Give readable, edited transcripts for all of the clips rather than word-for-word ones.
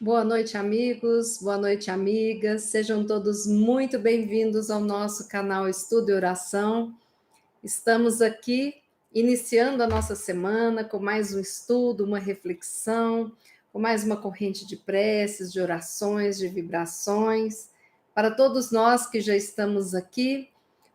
Boa noite, amigos. Boa noite, amigas. Sejam todos muito bem-vindos ao nosso canal Estudo e Oração. Estamos aqui iniciando a nossa semana com mais um estudo, uma reflexão, com mais uma corrente de preces, de orações, de vibrações. Para todos nós que já estamos aqui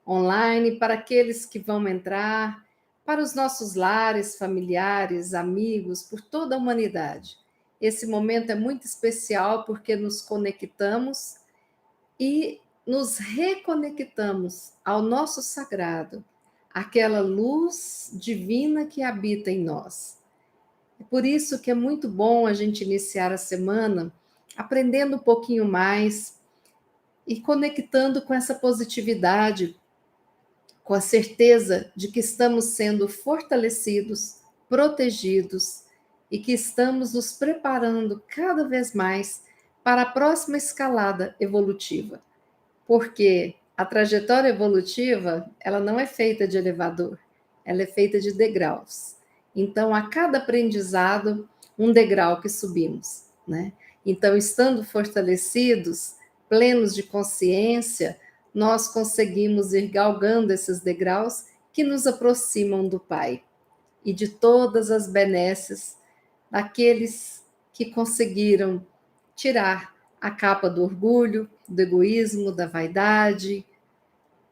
online, para aqueles que vão entrar, para os nossos lares, familiares, amigos, por toda a humanidade. Esse momento é muito especial porque nos conectamos e nos reconectamos ao nosso sagrado, aquela luz divina que habita em nós. É por isso que é muito bom a gente iniciar a semana aprendendo um pouquinho mais e conectando com essa positividade, com a certeza de que estamos sendo fortalecidos, protegidos e que estamos nos preparando cada vez mais para a próxima escalada evolutiva. Porque a trajetória evolutiva, ela não é feita de elevador, ela é feita de degraus. Então, a cada aprendizado, um degrau que subimos, né? Então, estando fortalecidos, plenos de consciência, nós conseguimos ir galgando esses degraus que nos aproximam do Pai e de todas as benesses daqueles que conseguiram tirar a capa do orgulho, do egoísmo, da vaidade,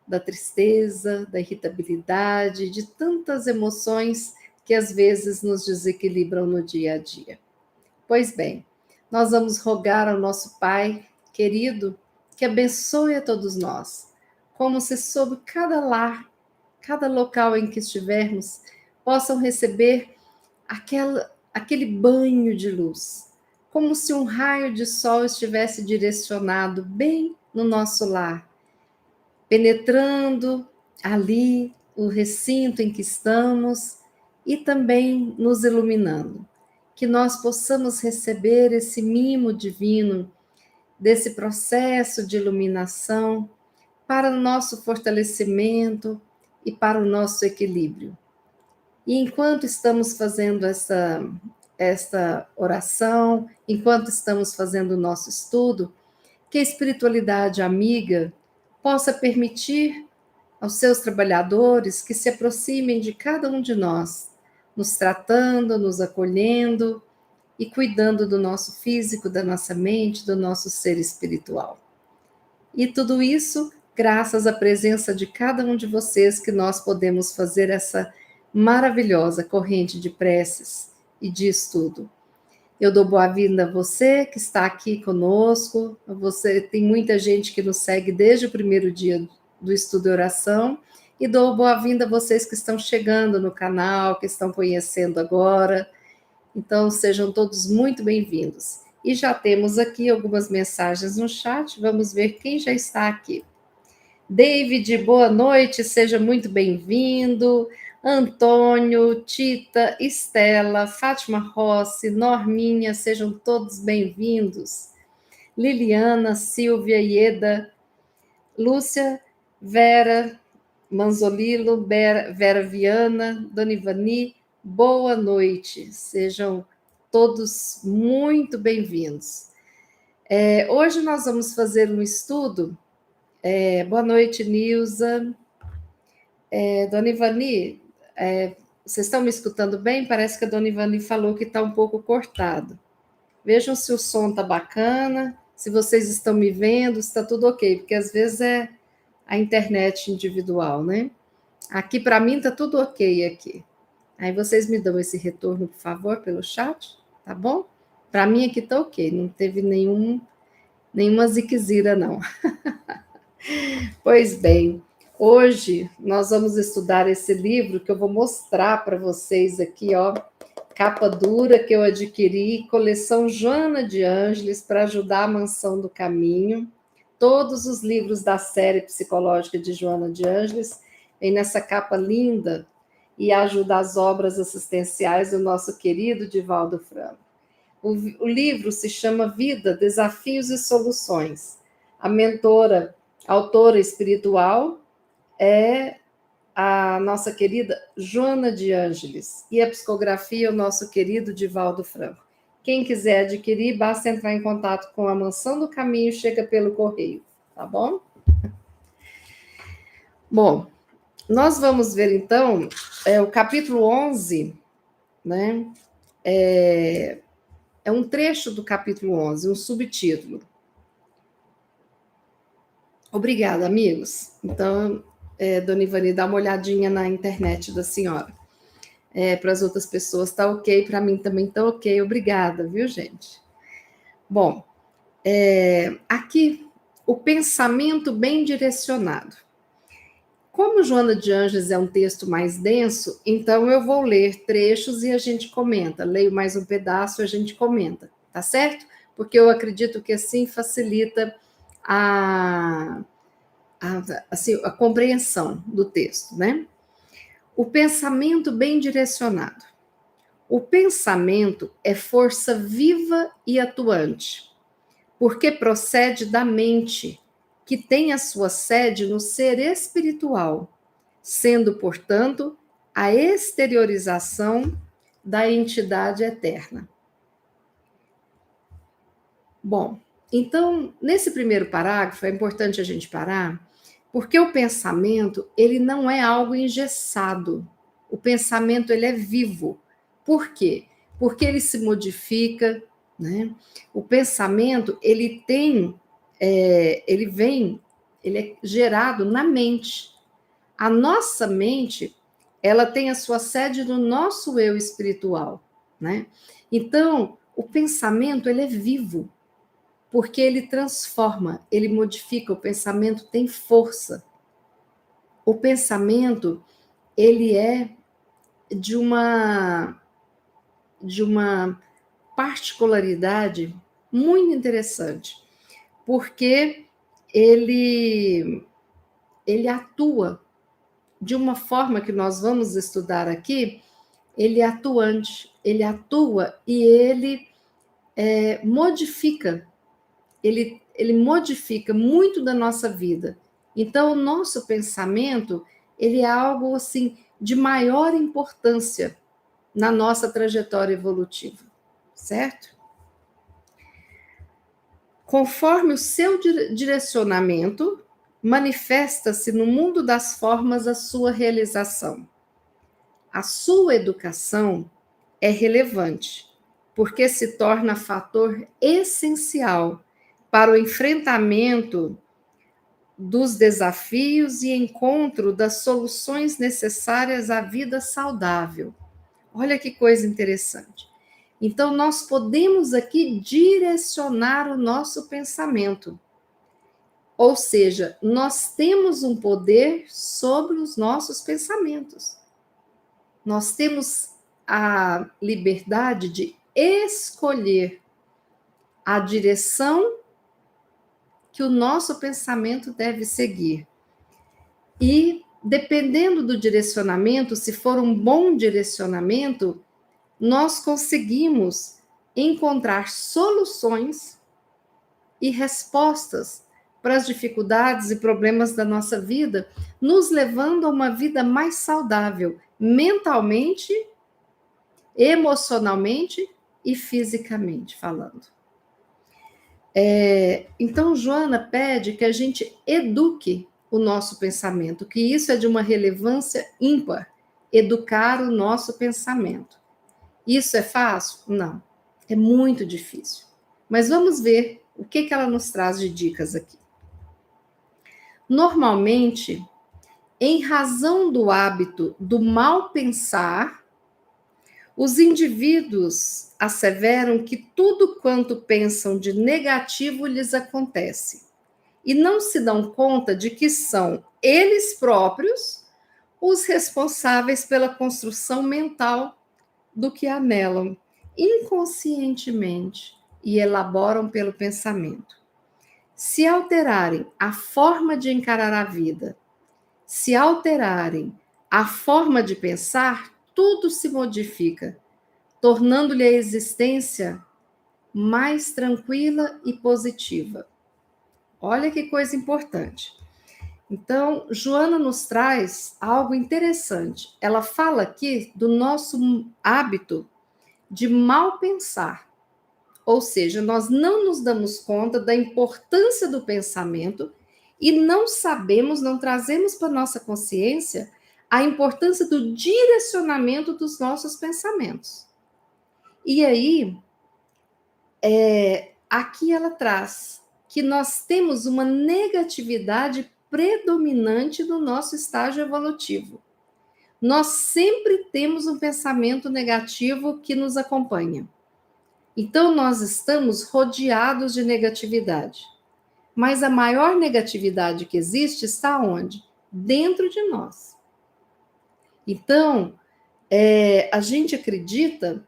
da tristeza, da irritabilidade, de tantas emoções que às vezes nos desequilibram no dia a dia. Pois bem, nós vamos rogar ao nosso Pai querido que abençoe a todos nós, como se sob cada lar, cada local em que estivermos, possam receber aquele banho de luz, como se um raio de sol estivesse direcionado bem no nosso lar, penetrando ali o recinto em que estamos e também nos iluminando. Que nós possamos receber esse mimo divino, desse processo de iluminação, para o nosso fortalecimento e para o nosso equilíbrio. E enquanto estamos fazendo esta oração, enquanto estamos fazendo o nosso estudo, que a espiritualidade amiga possa permitir aos seus trabalhadores que se aproximem de cada um de nós, nos tratando, nos acolhendo e cuidando do nosso físico, da nossa mente, do nosso ser espiritual. E tudo isso graças à presença de cada um de vocês que nós podemos fazer essa maravilhosa corrente de preces e de estudo. Eu dou boa-vinda a você que está aqui conosco. Você tem muita gente que nos segue desde o primeiro dia do estudo e oração. E dou boa-vinda a vocês que estão chegando no canal, que estão conhecendo agora. Então, sejam todos muito bem-vindos. E já temos aqui algumas mensagens no chat. Vamos ver quem já está aqui. David, boa noite, seja muito bem-vindo. Antônio, Tita, Estela, Fátima Rossi, Norminha, sejam todos bem-vindos. Liliana, Silvia, Ieda, Lúcia, Vera, Manzolilo, Vera Viana, Dona Ivani, boa noite. Sejam todos muito bem-vindos. Hoje nós vamos fazer um estudo. Boa noite, Nilza. Dona Ivani, vocês estão me escutando bem? Parece que a Dona Ivani falou que está um pouco cortado. Vejam se o som está bacana, se vocês estão me vendo, se está tudo ok, porque às vezes é a internet individual, né? Aqui para mim está tudo ok aqui. Aí vocês me dão esse retorno, por favor, pelo chat, tá bom? Para mim aqui está ok, não teve nenhuma ziquezira, não. Pois bem, hoje nós vamos estudar esse livro que eu vou mostrar para vocês aqui, ó, capa dura que eu adquiri, coleção Joana de Ângeles para ajudar a Mansão do Caminho. Todos os livros da série psicológica de Joana de Ângeles vem nessa capa linda e ajuda as obras assistenciais do nosso querido Divaldo Franco. O livro se chama Vida, Desafios e Soluções. A autora espiritual é a nossa querida Joana de Ângeles e a psicografia o nosso querido Divaldo Franco. Quem quiser adquirir, basta entrar em contato com a Mansão do Caminho, chega pelo correio, tá bom? Bom, nós vamos ver então o capítulo 11, né? É um trecho do capítulo 11, um subtítulo. Obrigada, amigos. Então, Dona Ivani, dá uma olhadinha na internet da senhora. Para as outras pessoas está ok, para mim também está ok. Obrigada, viu, gente? Bom, aqui, o pensamento bem direcionado. Como Joana de Ângeles é um texto mais denso, então eu vou ler trechos e a gente comenta. Leio mais um pedaço e a gente comenta, tá certo? Porque eu acredito que assim facilita a compreensão do texto, né? O pensamento bem direcionado. O pensamento é força viva e atuante, porque procede da mente, que tem a sua sede no ser espiritual, sendo, portanto, a exteriorização da entidade eterna. Bom, então, nesse primeiro parágrafo, é importante a gente parar, porque o pensamento, ele não é algo engessado. O pensamento, ele é vivo. Por quê? Porque ele se modifica, né? O pensamento, ele é gerado na mente. A nossa mente, ela tem a sua sede no nosso eu espiritual, né? Então, o pensamento, ele é vivo, porque ele transforma, ele modifica, o pensamento tem força. O pensamento, ele é de uma particularidade muito interessante, porque ele atua de uma forma que nós vamos estudar aqui, ele é atuante, ele atua e ele modifica, ele modifica muito da nossa vida. Então, o nosso pensamento, ele é algo assim de maior importância na nossa trajetória evolutiva, certo? Conforme o seu direcionamento, manifesta-se no mundo das formas a sua realização. A sua educação é relevante, porque se torna fator essencial para o enfrentamento dos desafios e encontro das soluções necessárias à vida saudável. Olha que coisa interessante. Então, nós podemos aqui direcionar o nosso pensamento. Ou seja, nós temos um poder sobre os nossos pensamentos. Nós temos a liberdade de escolher a direção que o nosso pensamento deve seguir. E, dependendo do direcionamento, se for um bom direcionamento, nós conseguimos encontrar soluções e respostas para as dificuldades e problemas da nossa vida, nos levando a uma vida mais saudável, mentalmente, emocionalmente e fisicamente falando. Então, Joana pede que a gente eduque o nosso pensamento, que isso é de uma relevância ímpar, educar o nosso pensamento. Isso é fácil? Não, é muito difícil. Mas vamos ver o que ela nos traz de dicas aqui. Normalmente, em razão do hábito do mal pensar, os indivíduos asseveram que tudo quanto pensam de negativo lhes acontece e não se dão conta de que são eles próprios os responsáveis pela construção mental do que anelam inconscientemente e elaboram pelo pensamento. Se alterarem a forma de encarar a vida, se alterarem a forma de pensar, tudo se modifica, tornando-lhe a existência mais tranquila e positiva. Olha que coisa importante. Então, Joana nos traz algo interessante. Ela fala aqui do nosso hábito de mal pensar. Ou seja, nós não nos damos conta da importância do pensamento e não sabemos, não trazemos para nossa consciência a importância do direcionamento dos nossos pensamentos. E aí, aqui ela traz que nós temos uma negatividade predominante no nosso estágio evolutivo. Nós sempre temos um pensamento negativo que nos acompanha. Então, nós estamos rodeados de negatividade. Mas a maior negatividade que existe está onde? Dentro de nós. Então, a gente acredita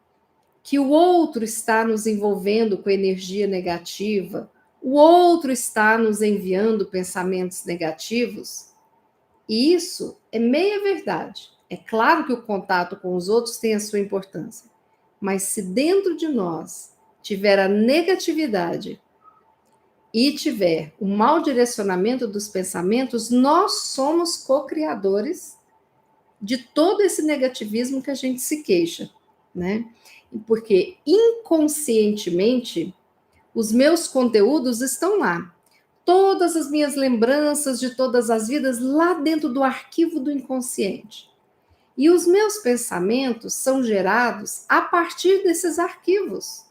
que o outro está nos envolvendo com energia negativa, o outro está nos enviando pensamentos negativos, e isso é meia verdade. É claro que o contato com os outros tem a sua importância, mas se dentro de nós tiver a negatividade e tiver o mau direcionamento dos pensamentos, nós somos co-criadores de todo esse negativismo que a gente se queixa, né? Porque inconscientemente os meus conteúdos estão lá. Todas as minhas lembranças de todas as vidas lá dentro do arquivo do inconsciente. E os meus pensamentos são gerados a partir desses arquivos.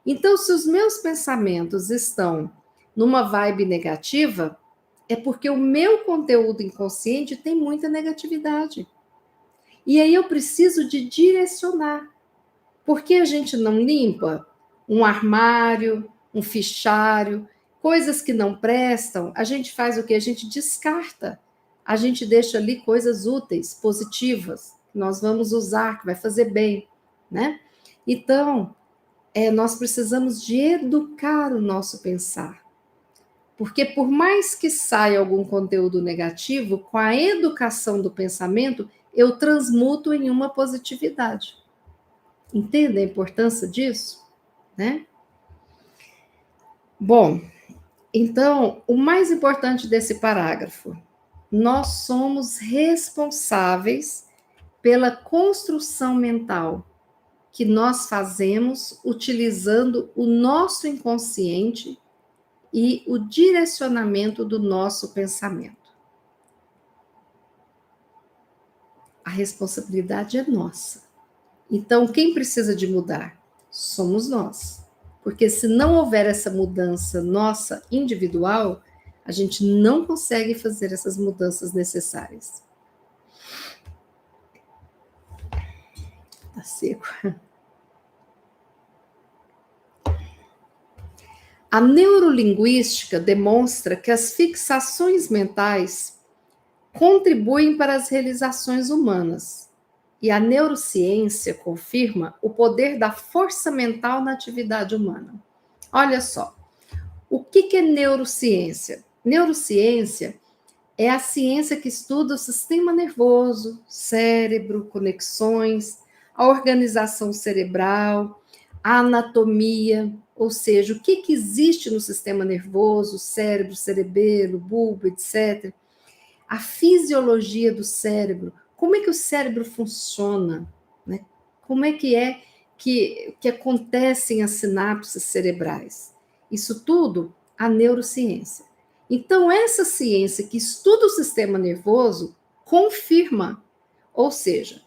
Então, se os meus pensamentos estão numa vibe negativa, é porque o meu conteúdo inconsciente tem muita negatividade. E aí eu preciso de direcionar. Por que a gente não limpa um armário, um fichário, coisas que não prestam? A gente faz o quê? A gente descarta. A gente deixa ali coisas úteis, positivas, que nós vamos usar, que vai fazer bem, né? Então, nós precisamos de educar o nosso pensar. Porque por mais que saia algum conteúdo negativo, com a educação do pensamento, eu transmuto em uma positividade. Entende a importância disso? Né? Bom, então, o mais importante desse parágrafo, nós somos responsáveis pela construção mental que nós fazemos utilizando o nosso inconsciente e o direcionamento do nosso pensamento. A responsabilidade é nossa. Então, quem precisa de mudar? Somos nós. Porque se não houver essa mudança nossa individual, a gente não consegue fazer essas mudanças necessárias. Tá seco. A neurolinguística demonstra que as fixações mentais contribuem para as realizações humanas. E a neurociência confirma o poder da força mental na atividade humana. Olha só, o que é neurociência? Neurociência é a ciência que estuda o sistema nervoso, cérebro, conexões, a organização cerebral, a anatomia, ou seja, o que existe no sistema nervoso, cérebro, cerebelo, bulbo, etc. A fisiologia do cérebro, como é que o cérebro funciona, né? Como é que acontecem as sinapses cerebrais. Isso tudo, a neurociência. Então, essa ciência que estuda o sistema nervoso confirma, ou seja,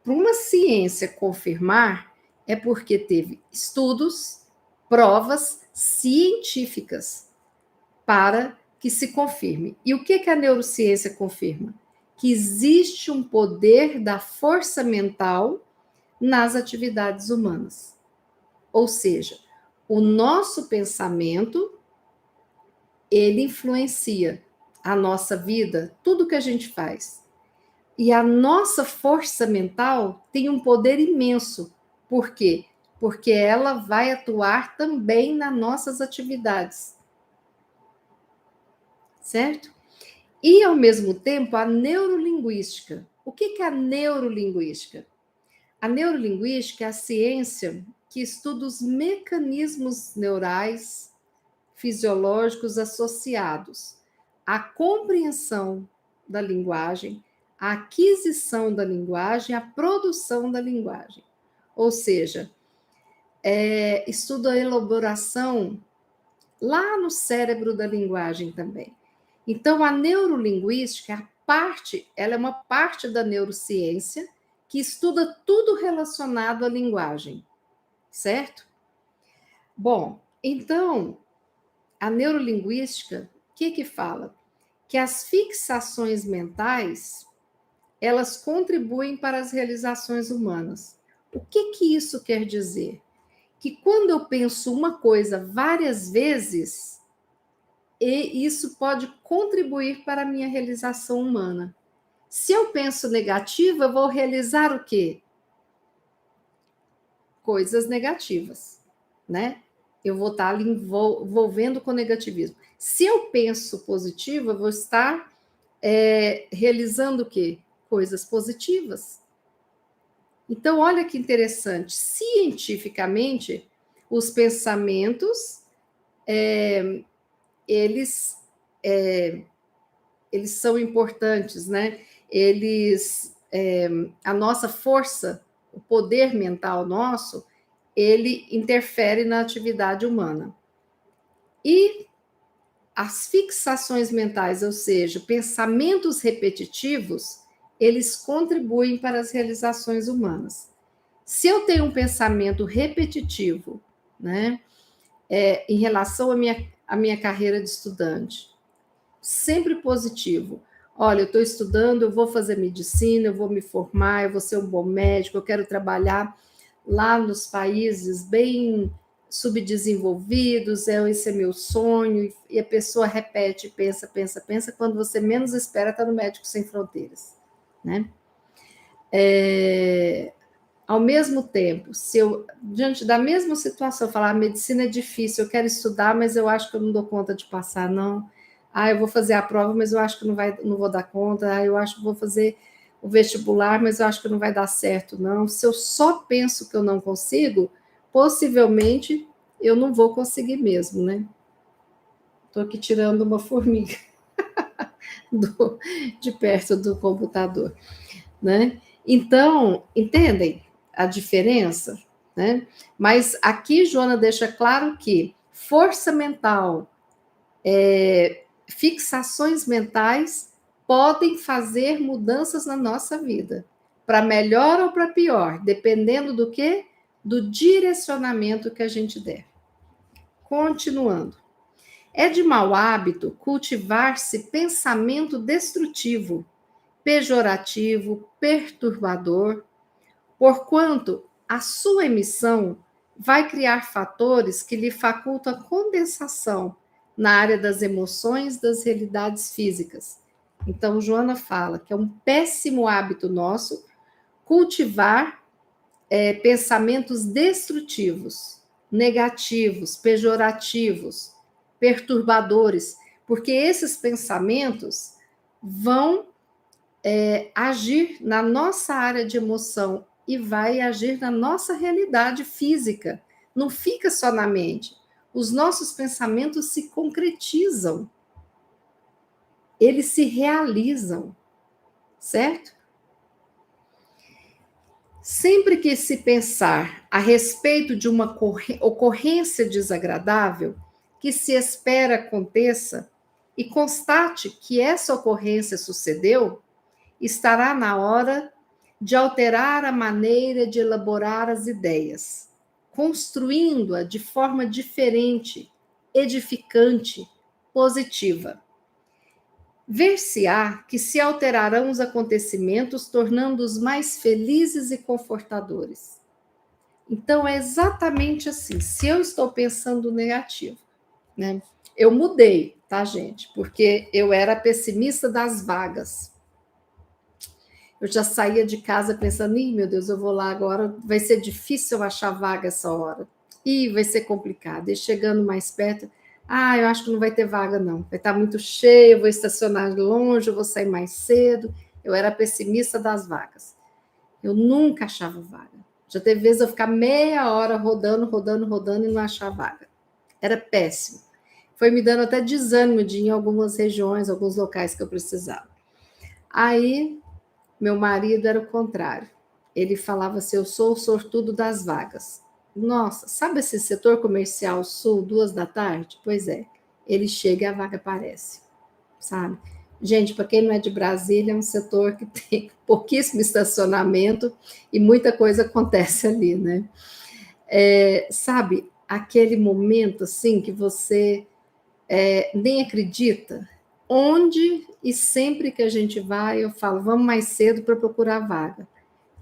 para uma ciência confirmar, é porque teve estudos, provas científicas para que se confirme. E o que a neurociência confirma? Que existe um poder da força mental nas atividades humanas. Ou seja, o nosso pensamento, ele influencia a nossa vida, tudo que a gente faz. E a nossa força mental tem um poder imenso. Por quê? Porque ela vai atuar também nas nossas atividades. Certo? E, ao mesmo tempo, a neurolinguística. O que é a neurolinguística? A neurolinguística é a ciência que estuda os mecanismos neurais fisiológicos associados à compreensão da linguagem, à aquisição da linguagem, à produção da linguagem. Ou seja, estuda a elaboração lá no cérebro da linguagem também. Então, a neurolinguística, ela é uma parte da neurociência que estuda tudo relacionado à linguagem, certo? Bom, então, a neurolinguística, o que fala? Que as fixações mentais, elas contribuem para as realizações humanas. O que isso quer dizer? Que quando eu penso uma coisa várias vezes, e isso pode contribuir para a minha realização humana. Se eu penso negativo, eu vou realizar o quê? Coisas negativas, né? Eu vou estar ali envolvendo com negativismo. Se eu penso positivo, eu vou estar realizando o quê? Coisas positivas. Então, olha que interessante. Cientificamente, os pensamentos, eles são importantes, né? A nossa força, o poder mental nosso, ele interfere na atividade humana. E as fixações mentais, ou seja, pensamentos repetitivos, eles contribuem para as realizações humanas. Se eu tenho um pensamento repetitivo, né, em relação à minha carreira de estudante, sempre positivo. Olha, eu estou estudando, eu vou fazer medicina, eu vou me formar, eu vou ser um bom médico, eu quero trabalhar lá nos países bem subdesenvolvidos, esse é meu sonho, e a pessoa repete, pensa, pensa, pensa, quando você menos espera, está no Médicos Sem Fronteiras, né? Ao mesmo tempo, se eu, diante da mesma situação, falar, a medicina é difícil, eu quero estudar, mas eu acho que eu não dou conta de passar, não. Eu vou fazer a prova, mas eu acho que não vou dar conta. Eu acho que vou fazer o vestibular, mas eu acho que não vai dar certo, não. Se eu só penso que eu não consigo, possivelmente eu não vou conseguir mesmo, né? Estou aqui tirando uma formiga de perto do computador, né? Então, entendem a diferença, né? Mas aqui Joana deixa claro que força mental, fixações mentais podem fazer mudanças na nossa vida, para melhor ou para pior, dependendo do quê? Do direcionamento que a gente der. Continuando. É de mau hábito cultivar-se pensamento destrutivo, pejorativo, perturbador, porquanto a sua emissão vai criar fatores que lhe facultam a condensação na área das emoções, das realidades físicas. Então, Joana fala que é um péssimo hábito nosso cultivar pensamentos destrutivos, negativos, pejorativos, perturbadores, porque esses pensamentos vão agir na nossa área de emoção e vai agir na nossa realidade física. Não fica só na mente. Os nossos pensamentos se concretizam. Eles se realizam, certo? Sempre que se pensar a respeito de uma ocorrência desagradável que se espera aconteça e constate que essa ocorrência sucedeu, estará na hora de alterar a maneira de elaborar as ideias, construindo-a de forma diferente, edificante, positiva. Ver-se-á que se alterarão os acontecimentos, tornando-os mais felizes e confortadores. Então, é exatamente assim. Se eu estou pensando negativo, né? Eu mudei, tá, gente? Porque eu era pessimista das vagas. Eu já saía de casa pensando, ih, meu Deus, eu vou lá agora, vai ser difícil eu achar vaga essa hora. Ih, vai ser complicado. E chegando mais perto, eu acho que não vai ter vaga, não. Vai estar muito cheio, eu vou estacionar longe, eu vou sair mais cedo. Eu era pessimista das vagas. Eu nunca achava vaga. Já teve vezes eu ficar meia hora rodando e não achar vaga. Era péssimo. Foi me dando até desânimo de ir em algumas regiões, alguns locais que eu precisava. Aí meu marido era o contrário. Ele falava assim: eu sou o sortudo das vagas. Nossa, sabe esse setor comercial sul, 2 da tarde? Pois é, ele chega e a vaga aparece, sabe? Gente, para quem não é de Brasília, é um setor que tem pouquíssimo estacionamento e muita coisa acontece ali, né? Sabe, aquele momento assim que você nem acredita. Onde e sempre que a gente vai, eu falo, vamos mais cedo para procurar vaga.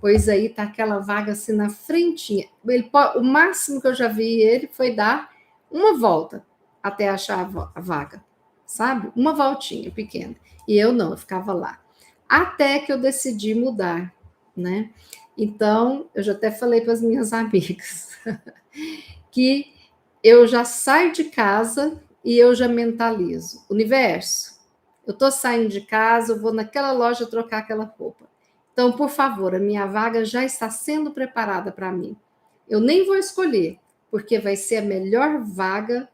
Pois aí tá aquela vaga assim na frentinha. O máximo que eu já vi ele foi dar uma volta até achar a vaga, sabe? Uma voltinha pequena. E eu não, eu ficava lá. Até que eu decidi mudar, né? Então, eu já até falei para as minhas amigas que eu já saio de casa e eu já mentalizo. Universo, eu estou saindo de casa, eu vou naquela loja trocar aquela roupa. Então, por favor, a minha vaga já está sendo preparada para mim. Eu nem vou escolher, porque vai ser a melhor vaga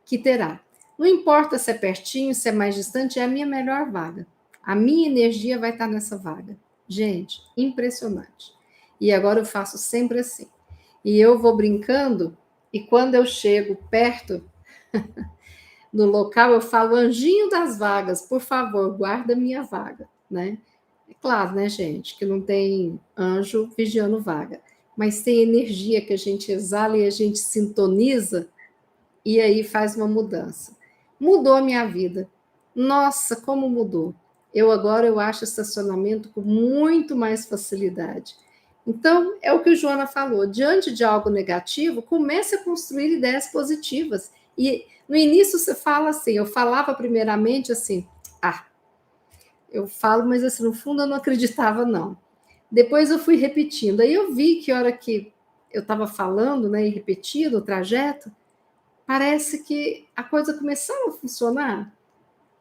que terá. Não importa se é pertinho, se é mais distante, é a minha melhor vaga. A minha energia vai estar nessa vaga. Gente, impressionante. E agora eu faço sempre assim. E eu vou brincando, e quando eu chego perto no local, eu falo, anjinho das vagas, por favor, guarda minha vaga, né? É claro, né, gente, que não tem anjo vigiando vaga, mas tem energia que a gente exala e a gente sintoniza e aí faz uma mudança. Mudou a minha vida. Nossa, como mudou. Eu acho estacionamento com muito mais facilidade. Então, é o que o Joana falou, diante de algo negativo, comece a construir ideias positivas. E no início você fala assim, eu falava primeiramente assim, eu falo, mas assim, no fundo eu não acreditava não. Depois eu fui repetindo, aí eu vi que a hora que eu estava falando, né, e repetindo o trajeto, parece que a coisa começava a funcionar.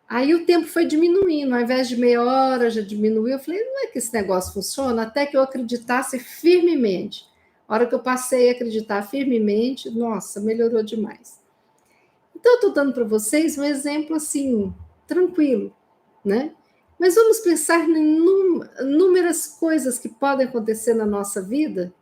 Aí o tempo foi diminuindo, ao invés de meia hora já diminuiu. Eu falei, não é que esse negócio funciona? Até que eu acreditasse firmemente. A hora que eu passei a acreditar firmemente, nossa, melhorou demais. Então, eu estou dando para vocês um exemplo assim, tranquilo, né? Mas vamos pensar em inúmeras coisas que podem acontecer na nossa vida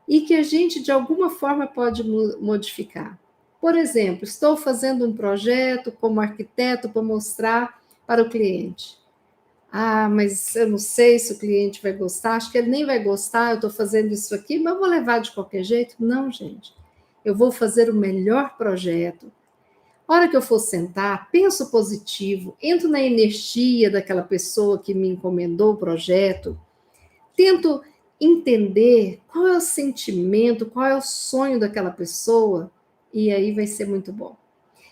e que a gente, de alguma forma, pode modificar. Por exemplo, estou fazendo um projeto como arquiteto para mostrar para o cliente. Mas eu não sei se o cliente vai gostar, acho que ele nem vai gostar, eu estou fazendo isso aqui, mas eu vou levar de qualquer jeito. Não, gente. Eu vou fazer o melhor projeto. A hora que eu for sentar, penso positivo, entro na energia daquela pessoa que me encomendou o projeto, tento entender qual é o sentimento, qual é o sonho daquela pessoa, e aí vai ser muito bom.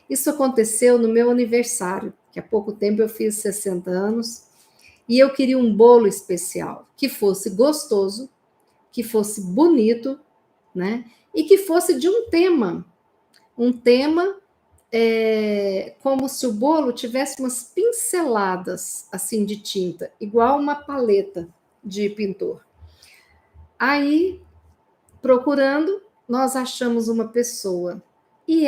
Isso aconteceu no meu aniversário, que há pouco tempo eu fiz 60 anos, e eu queria um bolo especial, que fosse gostoso, que fosse bonito, né? E que fosse de um tema como se o bolo tivesse umas pinceladas assim de tinta, igual uma paleta de pintor. Aí, procurando, nós achamos uma pessoa. E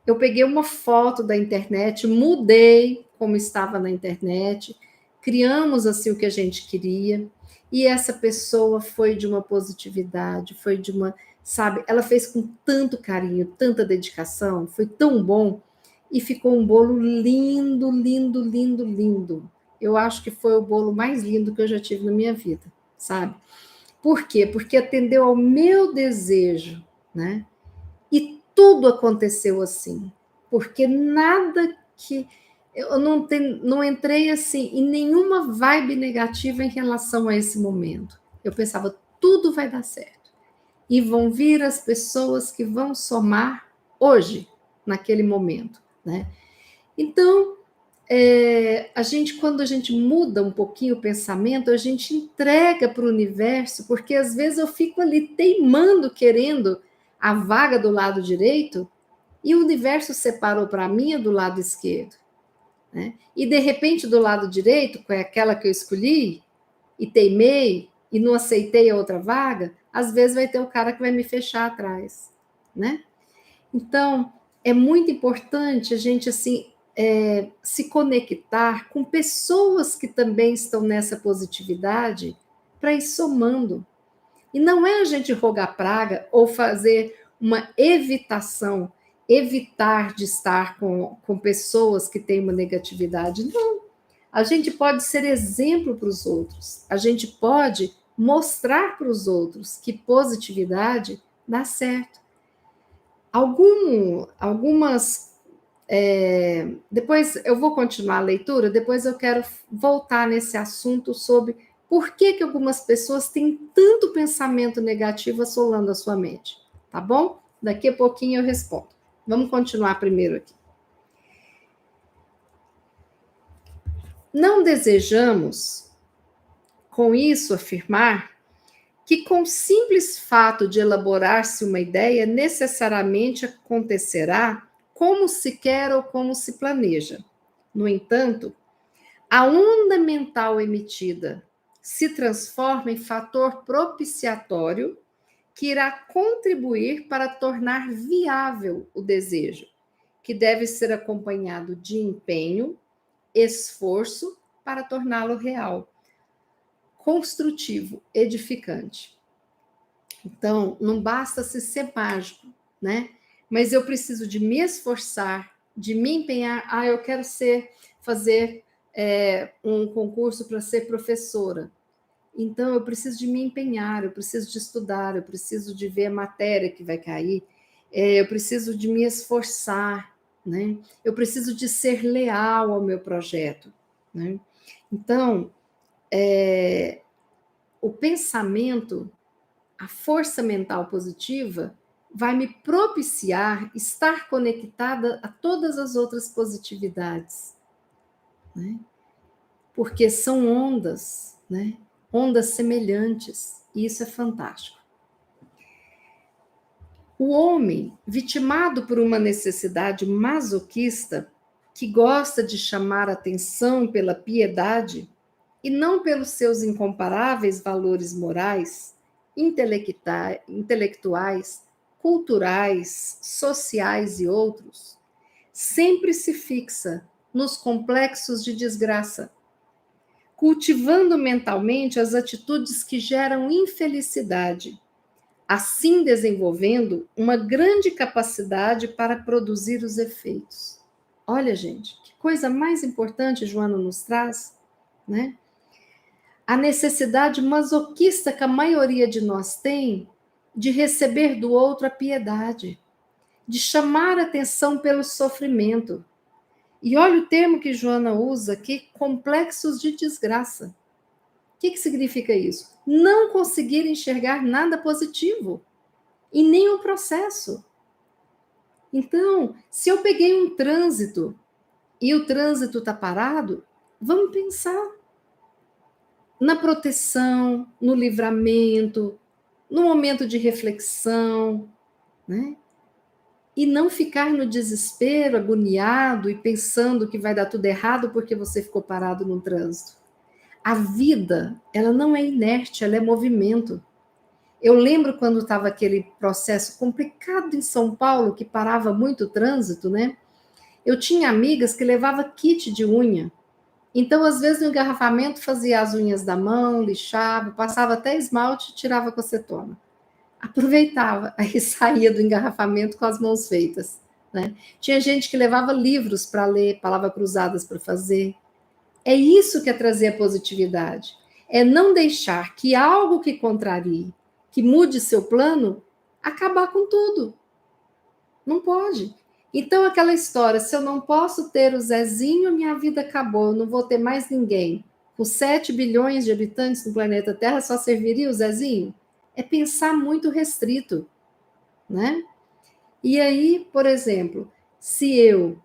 eu peguei uma foto da internet, mudei como estava na internet, criamos assim o que a gente queria, e essa pessoa foi de uma positividade, foi de uma, sabe, ela fez com tanto carinho, tanta dedicação, foi tão bom, e ficou um bolo lindo, lindo, lindo, lindo. Eu acho que foi o bolo mais lindo que eu já tive na minha vida, sabe? Por quê? Porque atendeu ao meu desejo, né? E tudo aconteceu assim, porque nada que eu não entrei assim em nenhuma vibe negativa em relação a esse momento. Eu pensava, tudo vai dar certo. E vão vir as pessoas que vão somar hoje, naquele momento, né? Então, quando a gente muda um pouquinho o pensamento, a gente entrega para o universo, porque às vezes eu fico ali teimando, querendo a vaga do lado direito, e o universo separou para mim a do lado esquerdo. Né? E de repente, do lado direito, que é aquela que eu escolhi, e teimei, e não aceitei a outra vaga, às vezes vai ter o cara que vai me fechar atrás. Né? Então, é muito importante a gente assim se conectar com pessoas que também estão nessa positividade para ir somando. E não é a gente rogar praga ou fazer uma evitação, evitar de estar com pessoas que têm uma negatividade. Não. A gente pode ser exemplo para os outros. A gente pode mostrar para os outros que positividade dá certo. Algumas. Depois eu vou continuar a leitura, depois eu quero voltar nesse assunto sobre por que algumas pessoas têm tanto pensamento negativo assolando a sua mente. Tá bom? Daqui a pouquinho eu respondo. Vamos continuar primeiro aqui. Não desejamos, com isso, afirmar que, com o simples fato de elaborar-se uma ideia, necessariamente acontecerá como se quer ou como se planeja. No entanto, a onda mental emitida se transforma em fator propiciatório que irá contribuir para tornar viável o desejo, que deve ser acompanhado de empenho, esforço para torná-lo real, construtivo, edificante. Então, não basta se ser mágico, né? Mas eu preciso de me esforçar, de me empenhar. Eu quero fazer um concurso para ser professora. Então, eu preciso de me empenhar, eu preciso de estudar, eu preciso de ver a matéria que vai cair, eu preciso de me esforçar, né? Eu preciso de ser leal ao meu projeto, né? Então, o pensamento, a força mental positiva, vai me propiciar estar conectada a todas as outras positividades, né? Porque são ondas, né? Ondas semelhantes, e isso é fantástico. O homem, vitimado por uma necessidade masoquista, que gosta de chamar atenção pela piedade e não pelos seus incomparáveis valores morais, intelectuais, culturais, sociais e outros, sempre se fixa nos complexos de desgraça, cultivando mentalmente as atitudes que geram infelicidade, assim desenvolvendo uma grande capacidade para produzir os efeitos. Olha, gente, que coisa mais importante Joana nos traz, né? A necessidade masoquista que a maioria de nós tem de receber do outro a piedade, de chamar atenção pelo sofrimento. E olha o termo que Joana usa aqui, complexos de desgraça. O que significa isso? Não conseguir enxergar nada positivo em nenhum processo. Então, se eu peguei um trânsito e o trânsito está parado, vamos pensar na proteção, no livramento, no momento de reflexão, né? E não ficar no desespero, agoniado e pensando que vai dar tudo errado porque você ficou parado no trânsito. A vida, ela não é inerte, ela é movimento. Eu lembro quando estava aquele processo complicado em São Paulo, que parava muito o trânsito, né? Eu tinha amigas que levavam kit de unha. Então, às vezes, no engarrafamento, fazia as unhas da mão, lixava, passava até esmalte e tirava com acetona. Aproveitava, aí saía do engarrafamento com as mãos feitas, né? Tinha gente que levava livros para ler, palavras cruzadas para fazer. É isso que é trazer a positividade. É não deixar que algo que contrarie, que mude seu plano, acabar com tudo. Não pode. Então, aquela história, se eu não posso ter o Zezinho, minha vida acabou, eu não vou ter mais ninguém. Com 7 bilhões de habitantes no planeta Terra, só serviria o Zezinho? É pensar muito restrito, né? E aí, por exemplo, se eu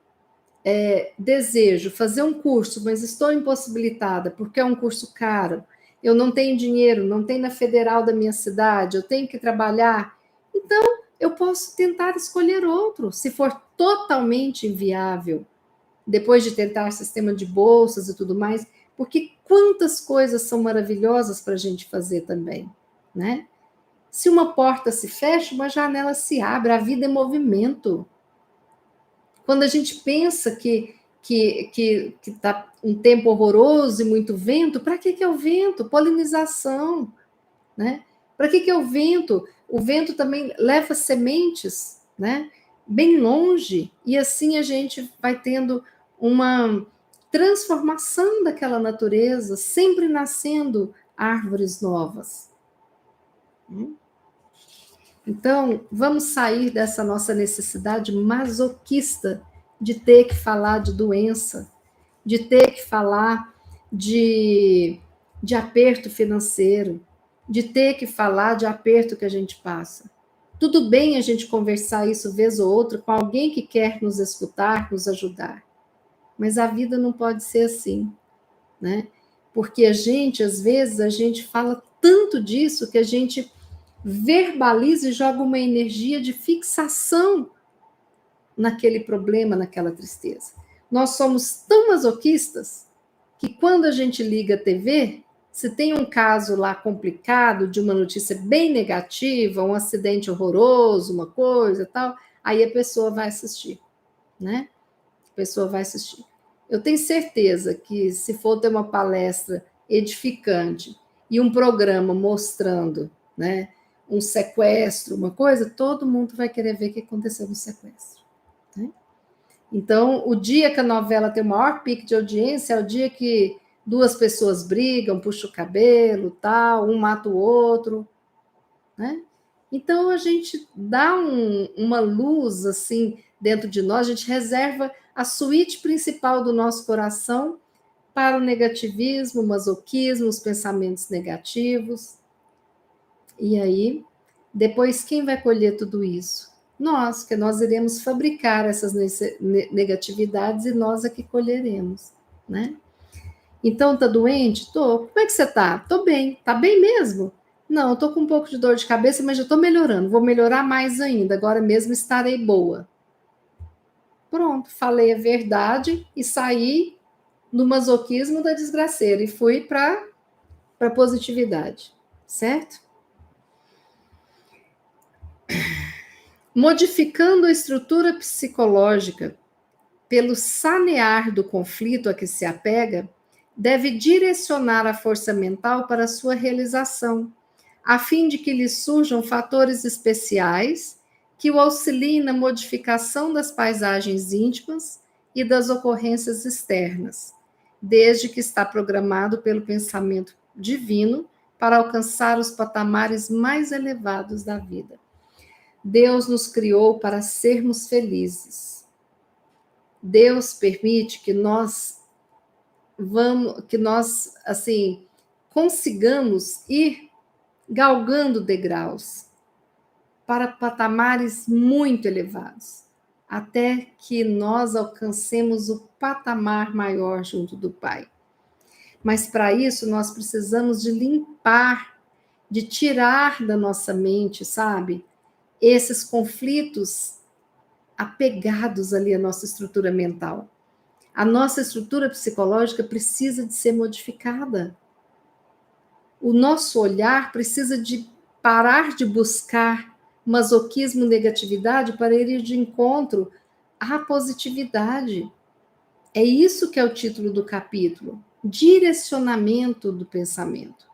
desejo fazer um curso, mas estou impossibilitada porque é um curso caro, eu não tenho dinheiro, não tem na federal da minha cidade, eu tenho que trabalhar, então eu posso tentar escolher outro, se for totalmente inviável, depois de tentar sistema de bolsas e tudo mais, porque quantas coisas são maravilhosas para a gente fazer também, né? Se uma porta se fecha, uma janela se abre, a vida é movimento. Quando a gente pensa que está um tempo horroroso e muito vento, para que é o vento? Polinização, né? Para que é o vento? O vento também leva sementes, né? Bem longe, e assim a gente vai tendo uma transformação daquela natureza, sempre nascendo árvores novas. Então, vamos sair dessa nossa necessidade masoquista de ter que falar de doença, de ter que falar de aperto financeiro, de ter que falar de aperto que a gente passa. Tudo bem a gente conversar isso vez ou outra com alguém que quer nos escutar, nos ajudar, mas a vida não pode ser assim, né? Porque a gente, às vezes, a gente fala tanto disso que a gente verbaliza e joga uma energia de fixação naquele problema, naquela tristeza. Nós somos tão masoquistas que quando a gente liga a TV, se tem um caso lá complicado, de uma notícia bem negativa, um acidente horroroso, uma coisa tal, aí a pessoa vai assistir, né? A pessoa vai assistir. Eu tenho certeza que se for ter uma palestra edificante e um programa mostrando, né, um sequestro, uma coisa, todo mundo vai querer ver o que aconteceu no sequestro, né? Então, o dia que a novela tem o maior pico de audiência é o dia que duas pessoas brigam, puxam o cabelo, tal, um mata o outro, né? Então, a gente dá uma luz, assim, dentro de nós, a gente reserva a suíte principal do nosso coração para o negativismo, o masoquismo, os pensamentos negativos. E aí, depois, quem vai colher tudo isso? Nós, que nós iremos fabricar essas negatividades e nós é que colheremos, né? Então, tá doente? Tô. Como é que você tá? Tô bem. Tá bem mesmo? Não, eu tô com um pouco de dor de cabeça, mas já tô melhorando. Vou melhorar mais ainda. Agora mesmo estarei boa. Pronto, falei a verdade e saí do masoquismo da desgraceira e fui para a positividade, certo? Modificando a estrutura psicológica pelo sanear do conflito a que se apega, deve direcionar a força mental para a sua realização, a fim de que lhe surjam fatores especiais que o auxiliem na modificação das paisagens íntimas e das ocorrências externas, desde que está programado pelo pensamento divino para alcançar os patamares mais elevados da vida. Deus nos criou para sermos felizes. Deus permite que nós assim consigamos ir galgando degraus para patamares muito elevados, até que nós alcancemos o patamar maior junto do Pai. Mas para isso nós precisamos de limpar, de tirar da nossa mente, sabe, esses conflitos apegados ali à nossa estrutura mental. A nossa estrutura psicológica precisa de ser modificada. O nosso olhar precisa de parar de buscar masoquismo, negatividade, para ir de encontro à positividade. É isso que é o título do capítulo, direcionamento do pensamento.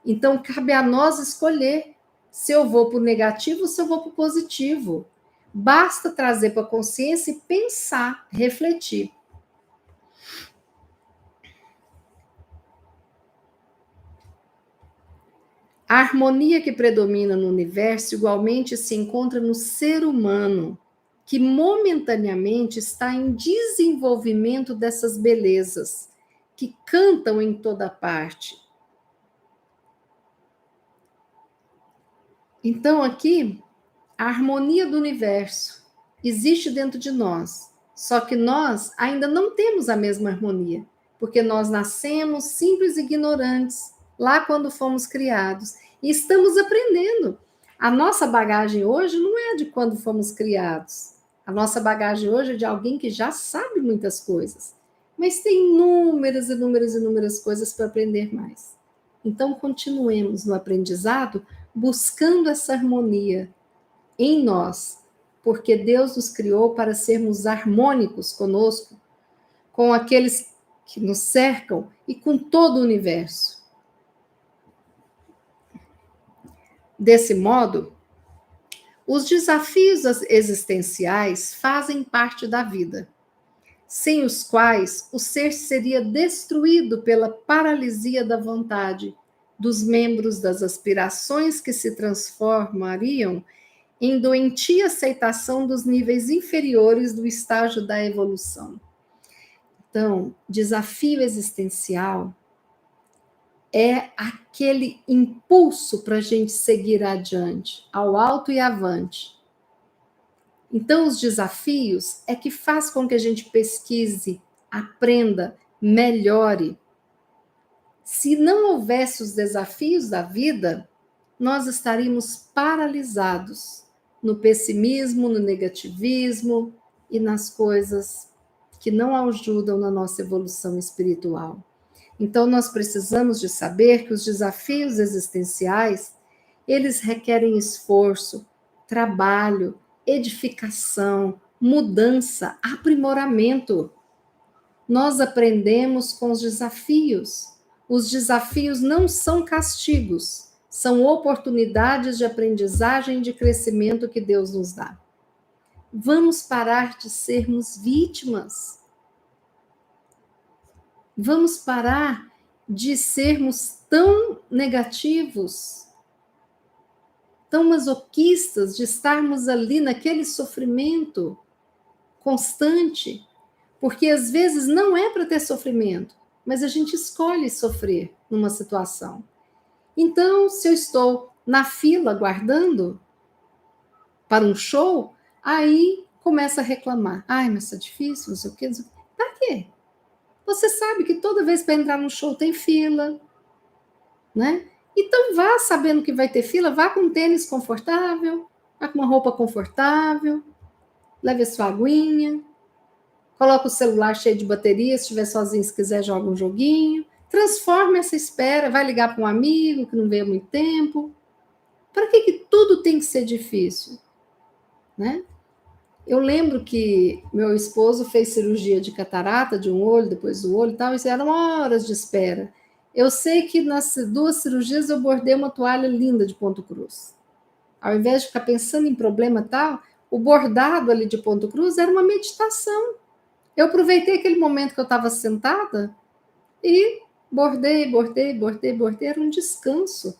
Então, cabe a nós escolher se eu vou para o negativo ou se eu vou para o positivo. Basta trazer para a consciência e pensar, refletir. A harmonia que predomina no universo igualmente se encontra no ser humano, que momentaneamente está em desenvolvimento dessas belezas, que cantam em toda parte. Então, aqui, a harmonia do universo existe dentro de nós, só que nós ainda não temos a mesma harmonia, porque nós nascemos simples e ignorantes lá quando fomos criados e estamos aprendendo. A nossa bagagem hoje não é de quando fomos criados. A nossa bagagem hoje é de alguém que já sabe muitas coisas, mas tem inúmeras coisas para aprender mais. Então, continuemos no aprendizado, buscando essa harmonia em nós, porque Deus nos criou para sermos harmônicos conosco, com aqueles que nos cercam e com todo o universo. Desse modo, os desafios existenciais fazem parte da vida, sem os quais o ser seria destruído pela paralisia da vontade dos membros das aspirações que se transformariam em doentia aceitação dos níveis inferiores do estágio da evolução. Então, desafio existencial é aquele impulso para a gente seguir adiante, ao alto e avante. Então, os desafios é que faz com que a gente pesquise, aprenda, melhore. Se não houvesse os desafios da vida, nós estaríamos paralisados no pessimismo, no negativismo e nas coisas que não ajudam na nossa evolução espiritual. Então, nós precisamos de saber que os desafios existenciais, eles requerem esforço, trabalho, edificação, mudança, aprimoramento. Nós aprendemos com os desafios. Os desafios não são castigos, são oportunidades de aprendizagem e de crescimento que Deus nos dá. Vamos parar de sermos vítimas. Vamos parar de sermos tão negativos, tão masoquistas, de estarmos ali naquele sofrimento constante, porque às vezes não é para ter sofrimento, mas a gente escolhe sofrer numa situação. Então, se eu estou na fila aguardando para um show, aí começa a reclamar. Ai, mas isso é difícil, não sei o quê, não sei o quê. Para quê? Você sabe que toda vez para entrar no show tem fila, né? Então vá sabendo que vai ter fila, vá com um tênis confortável, vá com uma roupa confortável, leve a sua aguinha, coloca o celular cheio de bateria, se estiver sozinho, se quiser, joga um joguinho. Transforma essa espera, vai ligar para um amigo que não veio há muito tempo. Para que tudo tem que ser difícil? Né? Eu lembro que meu esposo fez cirurgia de catarata de um olho, depois do olho e tal, e eram horas de espera. Eu sei que nas 2 cirurgias eu bordei uma toalha linda de ponto cruz. Ao invés de ficar pensando em problema tal, o bordado ali de ponto cruz era uma meditação. Eu aproveitei aquele momento que eu estava sentada e bordei, era um descanso.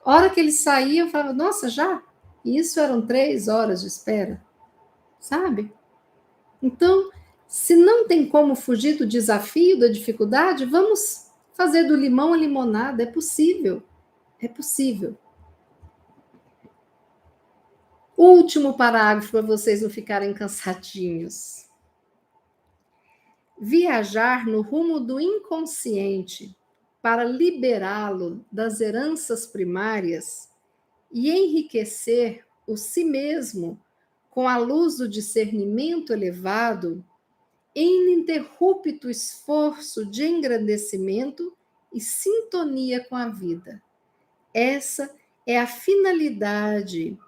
A hora que ele saía, eu falava, nossa, já? E isso eram 3 horas de espera, sabe? Então, se não tem como fugir do desafio, da dificuldade, vamos fazer do limão a limonada, é possível, é possível. Último parágrafo para vocês não ficarem cansadinhos. Viajar no rumo do inconsciente para liberá-lo das heranças primárias e enriquecer o si mesmo com a luz do discernimento elevado, ininterrupto esforço de engrandecimento e sintonia com a vida. Essa é a finalidade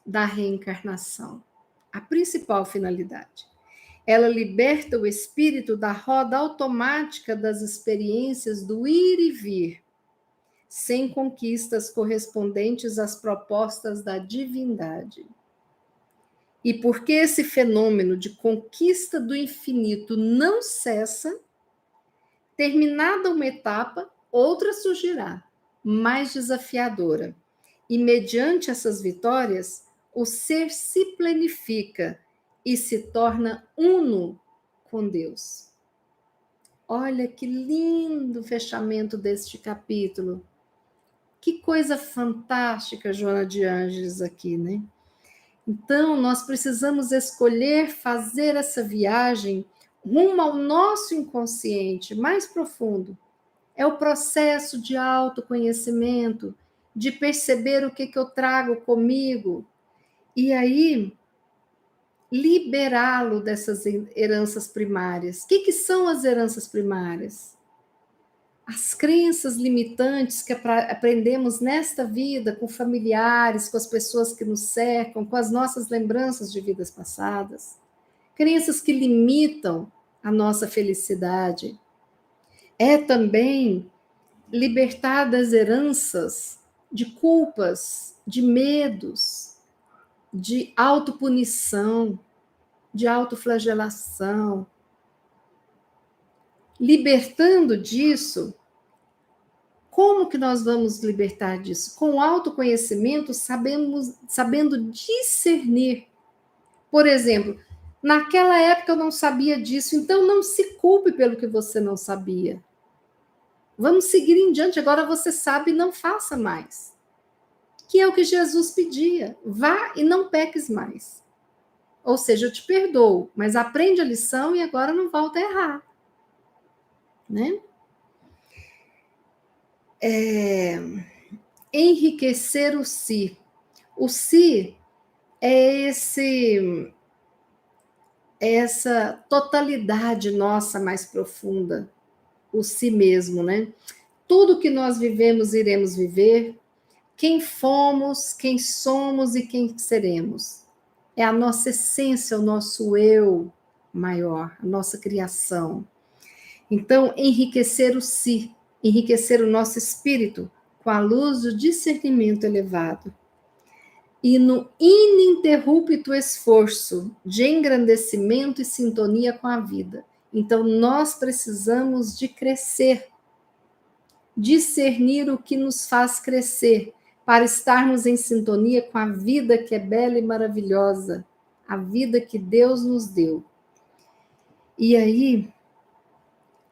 da reencarnação, a principal finalidade. Ela liberta o espírito da roda automática das experiências do ir e vir, sem conquistas correspondentes às propostas da divindade. E porque esse fenômeno de conquista do infinito não cessa, terminada uma etapa, outra surgirá, mais desafiadora. E mediante essas vitórias, o ser se planifica e se torna uno com Deus. Olha que lindo fechamento deste capítulo. Que coisa fantástica, Joana de Ângeles, aqui, né? Então, nós precisamos escolher fazer essa viagem rumo ao nosso inconsciente mais profundo. É o processo de autoconhecimento, de perceber o que eu trago comigo, e aí liberá-lo dessas heranças primárias. O que são as heranças primárias? As crenças limitantes que aprendemos nesta vida, com familiares, com as pessoas que nos cercam, com as nossas lembranças de vidas passadas. Crenças que limitam a nossa felicidade. É também libertar das heranças de culpas, de medos, de autopunição, de autoflagelação. Libertando disso, como que nós vamos libertar disso? Com autoconhecimento, sabendo discernir. Por exemplo, naquela época eu não sabia disso, então não se culpe pelo que você não sabia. Vamos seguir em diante, agora você sabe, não faça mais. Que é o que Jesus pedia, vá e não peques mais. Ou seja, eu te perdoo, mas aprende a lição e agora não volta a errar. Né? Enriquecer o si. O si é essa totalidade nossa mais profunda, o si mesmo, né? Tudo que nós vivemos, iremos viver, quem fomos, quem somos e quem seremos. É a nossa essência, o nosso eu maior, a nossa criação. Então, enriquecer o si, enriquecer o nosso espírito com a luz do discernimento elevado. E no ininterrupto esforço de engrandecimento e sintonia com a vida. Então, nós precisamos de crescer, discernir o que nos faz crescer, para estarmos em sintonia com a vida que é bela e maravilhosa, a vida que Deus nos deu. E aí,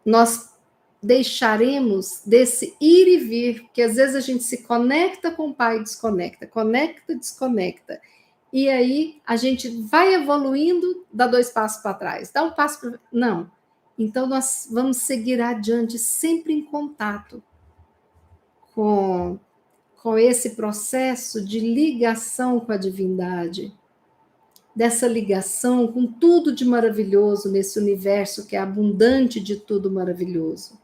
nós deixaremos desse ir e vir, porque às vezes a gente se conecta com o Pai e desconecta, conecta, desconecta. E aí a gente vai evoluindo, dá 2 passos para trás, dá um passo para... Não. Então nós vamos seguir adiante, sempre em contato com esse processo de ligação com a divindade, dessa ligação com tudo de maravilhoso nesse universo que é abundante de tudo maravilhoso.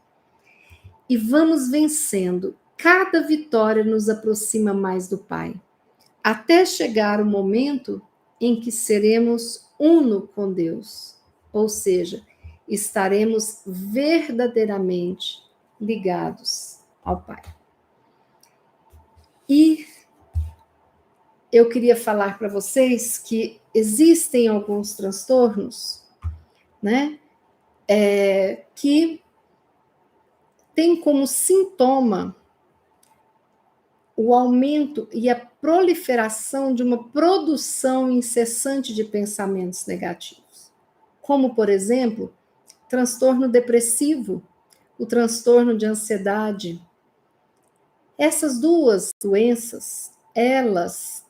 E vamos vencendo. Cada vitória nos aproxima mais do Pai, até chegar o momento em que seremos uno com Deus, ou seja, estaremos verdadeiramente ligados ao Pai. E eu queria falar para vocês que existem alguns transtornos, né, que tem como sintoma o aumento e a proliferação de uma produção incessante de pensamentos negativos, como, por exemplo, transtorno depressivo, o transtorno de ansiedade. Essas duas doenças, elas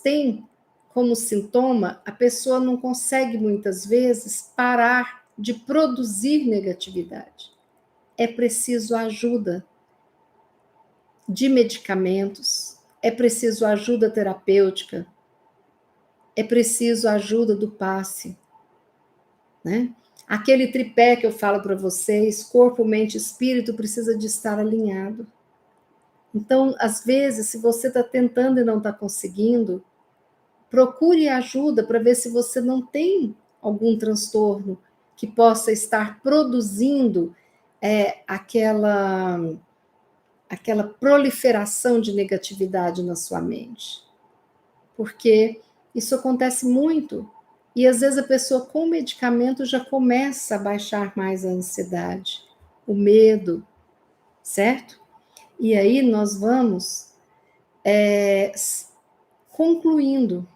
têm como sintoma, a pessoa não consegue muitas vezes parar de produzir negatividade. É preciso ajuda de medicamentos, é preciso ajuda terapêutica, é preciso ajuda do passe, né? Aquele tripé que eu falo para vocês, corpo, mente, espírito, precisa de estar alinhado. Então, às vezes, se você está tentando e não está conseguindo, procure ajuda para ver se você não tem algum transtorno que possa estar produzindo aquela proliferação de negatividade na sua mente. Porque isso acontece muito. E às vezes a pessoa com medicamento já começa a baixar mais a ansiedade, o medo, certo? E aí nós vamos concluindo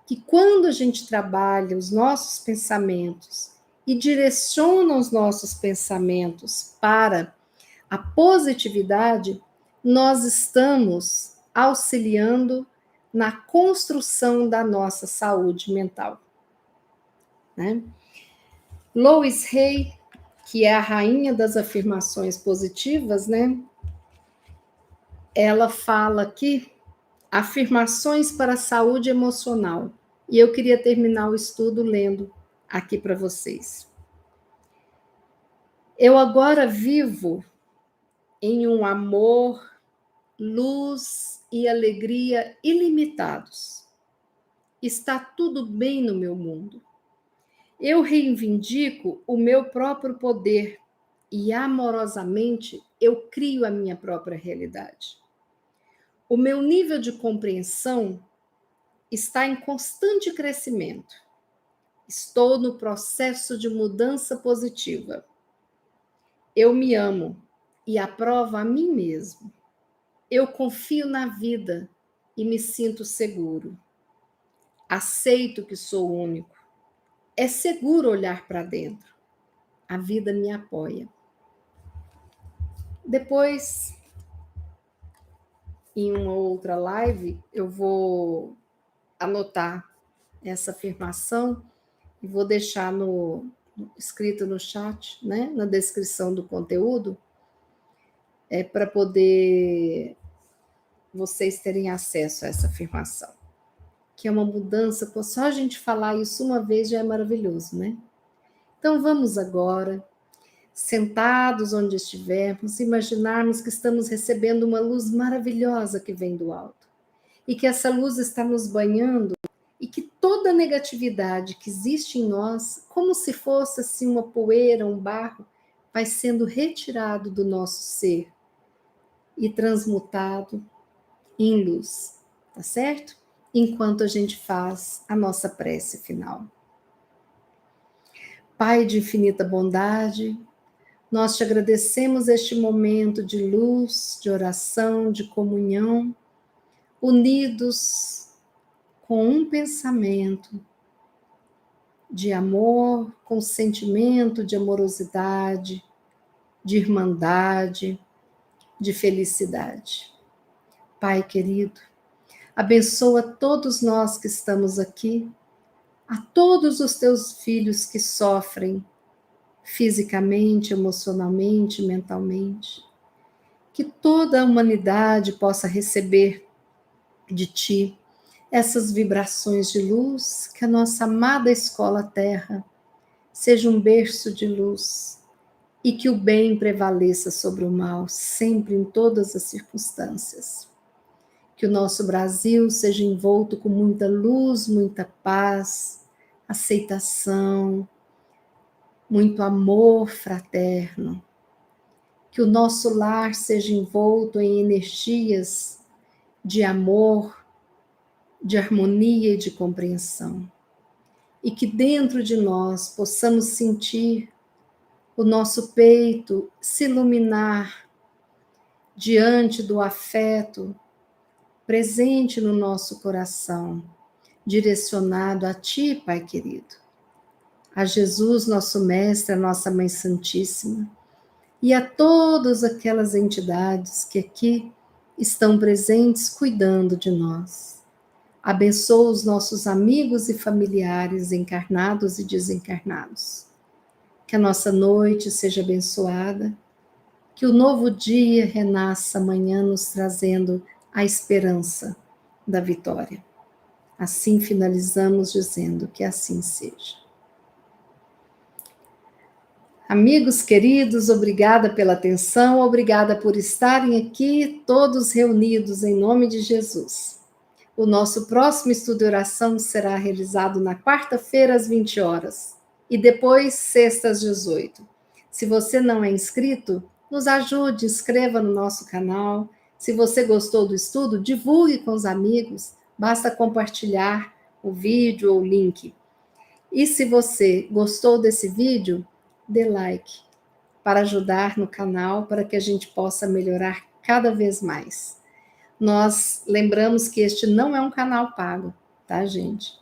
que quando a gente trabalha os nossos pensamentos e direciona os nossos pensamentos para a positividade, nós estamos auxiliando na construção da nossa saúde mental. Né? Lois Hay, que é a rainha das afirmações positivas, né? Ela fala aqui afirmações para a saúde emocional. E eu queria terminar o estudo lendo aqui para vocês. Eu agora vivo em um amor, luz e alegria ilimitados. Está tudo bem no meu mundo. Eu reivindico o meu próprio poder e amorosamente eu crio a minha própria realidade. O meu nível de compreensão está em constante crescimento. Estou no processo de mudança positiva. Eu me amo e aprovo a mim mesmo. Eu confio na vida e me sinto seguro. Aceito que sou único. É seguro olhar para dentro. A vida me apoia. Depois, em uma outra live, eu vou anotar essa afirmação e vou deixar escrito no chat, né, na descrição do conteúdo, para poder vocês terem acesso a essa afirmação, que é uma mudança, só a gente falar isso uma vez já é maravilhoso, né? Então vamos agora, sentados onde estivermos, imaginarmos que estamos recebendo uma luz maravilhosa que vem do alto e que essa luz está nos banhando e que toda a negatividade que existe em nós, como se fosse assim uma poeira, um barro, vai sendo retirado do nosso ser e transmutado em luz, tá certo? Enquanto a gente faz a nossa prece final. Pai de infinita bondade, nós te agradecemos este momento de luz, de oração, de comunhão, unidos com um pensamento de amor, com sentimento de amorosidade, de irmandade, de felicidade. Pai querido, abençoa todos nós que estamos aqui, a todos os teus filhos que sofrem fisicamente, emocionalmente, mentalmente. Que toda a humanidade possa receber de ti essas vibrações de luz, que a nossa amada escola Terra seja um berço de luz e que o bem prevaleça sobre o mal, sempre em todas as circunstâncias. Que o nosso Brasil seja envolto com muita luz, muita paz, aceitação, muito amor fraterno. Que o nosso lar seja envolto em energias de amor, de harmonia e de compreensão. E que dentro de nós possamos sentir o nosso peito se iluminar diante do afeto presente no nosso coração, direcionado a Ti, Pai querido, a Jesus, nosso Mestre, a nossa Mãe Santíssima, e a todas aquelas entidades que aqui estão presentes cuidando de nós. Abençoa os nossos amigos e familiares encarnados e desencarnados. Que a nossa noite seja abençoada, que o novo dia renasça amanhã nos trazendo a esperança da vitória. Assim finalizamos dizendo que assim seja. Amigos queridos, obrigada pela atenção, obrigada por estarem aqui todos reunidos em nome de Jesus. O nosso próximo estudo de oração será realizado na quarta-feira às 20 horas e depois sexta às 18. Se você não é inscrito, nos ajude, inscreva no nosso canal. Se você gostou do estudo, divulgue com os amigos, basta compartilhar o vídeo ou o link. E se você gostou desse vídeo, dê like para ajudar no canal, para que a gente possa melhorar cada vez mais. Nós lembramos que este não é um canal pago, tá, gente?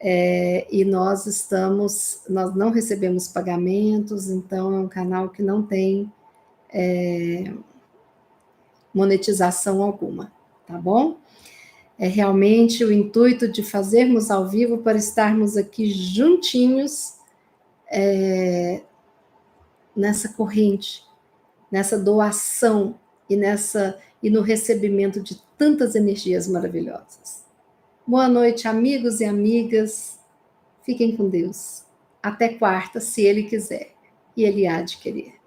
E nós não recebemos pagamentos, então é um canal que não tem monetização alguma, tá bom? É realmente o intuito de fazermos ao vivo para estarmos aqui juntinhos nessa corrente, nessa doação e no recebimento de tantas energias maravilhosas. Boa noite, amigos e amigas. Fiquem com Deus. Até quarta, se Ele quiser. E Ele há de querer.